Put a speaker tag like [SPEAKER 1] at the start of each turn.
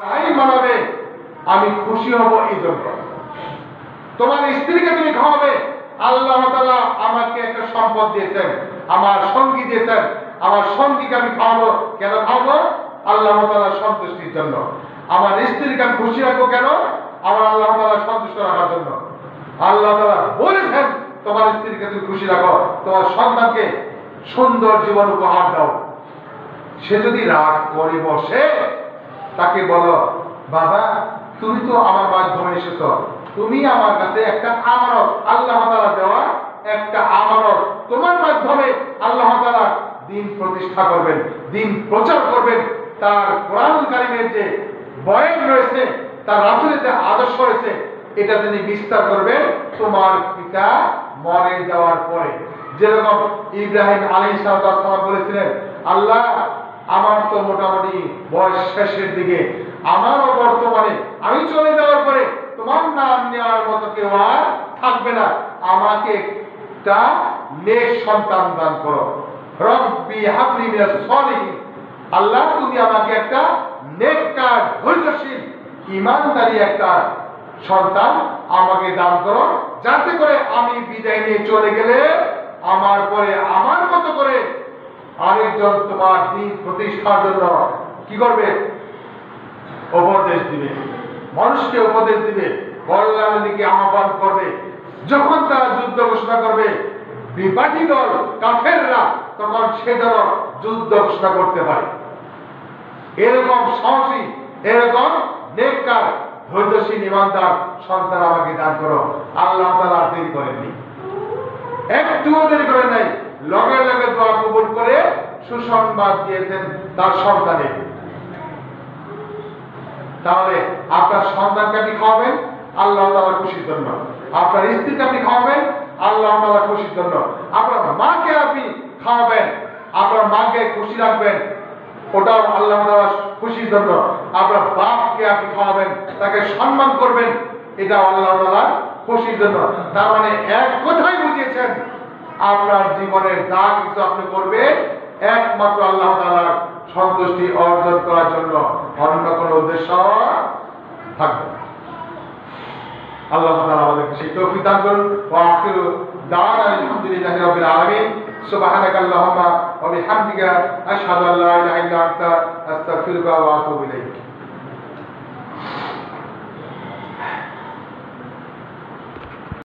[SPEAKER 1] আইন মানাবে, আমি খুশি হব এই জন্য। তোমার স্ত্রীকে তুমি খাওয়াবে, আল্লাহ তাআলা আমাকে একটা সম্পদ দিয়েছেন, আমার সঙ্গী দিয়েছেন, আমার সঙ্গীকে আমি খাওয়াবো। কেন খাওয়াবো? আল্লাহ তাআলার সন্তুষ্টির জন্য। আমার স্ত্রীকে আমি খুশি রাখবো কেন? আমার আল্লাহ তাআলা সন্তুষ্ট রাখার জন্য। আল্লাহ তাআলা বলেছেন তোমার স্ত্রীকে তুমি খুশি রাখো, তোমার সন্তানকে সুন্দর জীবন উপহার দাও। সে যদি রাগ করে বসে, তাকে বলো, বাবা তুমি তো আমার মাধ্যমে এসেছো, তুমি আমার কাছে একটা আমানত, আল্লাহ তাআলা দেওয়া একটা আমানত, তোমার মাধ্যমে আল্লাহ তাআলা দ্বীন প্রতিষ্ঠা করবেন, দ্বীন প্রচার করবেন। তার কোরআনুল কারীমের যে বয়ান রয়েছে, তার রাসূলের যে আদর্শ রয়েছে, এটা তিনি বিস্তার করবেন তোমার পিতা মরে যাওয়ার পরে। যেরকম ইব্রাহিম আলাইহিস সালাম বলেছিলেন, আল্লাহ আমার তো মোটামুটি বয়স শেষের দিকে, আমারও বর্তমানে আমি চলে যাওয়ার পরে তোমার নাম নেওয়ার মতো কেউ আর থাকবে না, আমাকে একটা নেক সন্তান দান করো। রব্বি হাবলি মিনাস সলিহিন, আল্লাহ তুমি আমাকে একটা নেককার, ধৈর্যশীল, ঈমানদারী একটা সন্তান আমাকে দান করো, যাতে করে আমি বিদায় নিয়ে চলে গেলে আমার পরে আমার মতো করে আরেকজন তোমার দ্বীন প্রতিষ্ঠার জন্য কি করবে? উপদেশ দিবে, মানুষকে উপদেশ দিবে, কল্যাণের দিকে আহ্বান করবে। যখন তারা যুদ্ধ ঘোষণা করবে, বিবাদী দল কাফেররা, তখন সে যেন যুদ্ধ ঘোষণা করতে পারে। এরকম সাহসী, এরকম নেককার, ধৈর্যশীল, ঈমানদার সন্তান আমাকে দান করো। আল্লাহ তাআলা দেরি করেননি, একটুও দেরি করেন নাই, লগে লগে দোয়া কবুল করে সুসংবাদ দিয়েছেন তার সন্তানের। তাহলে আপনার সন্তানকে আপনি খাওয়াবেন আল্লাহ তাআলা খুশির জন্য, আপনার স্ত্রীকে আপনি খাওয়াবেন আল্লাহ তাআলা খুশির জন্য, আপনার মাকে আপনি খাওয়াবেন, আপনার মাকে খুশি রাখবেন, ওটাও আল্লাহ তাআলা খুশির জন্য। আপনার বাপকে আপনি খাওয়াবেন, তাকে সম্মান করবেন, এটাও আল্লাহ তাআলা খুশির জন্য। তার মানে এক কথাই বুঝিয়েছেন, আপনার জীবনে যা কিছু আপনি করবেন একমাত্র আল্লাহ তাআলার সন্তুষ্টি অর্জন করার জন্য, অন্য কোনো উদ্দেশ্য থাকবে না। আল্লাহ তাআলা আমাদেরকে সেই তৌফিক দান করুন। ওয়া আখিরু দাওয়ানা আলহামদুলিল্লাহি রাব্বিল আলামিন। সুবহানাকাল্লাহুম্মা ওয়া বিহামদিকা আশহাদু আল্লা ইলাহা ইল্লা আনতা আস্তাগফিরুকা ওয়া আতুবু ইলাইক।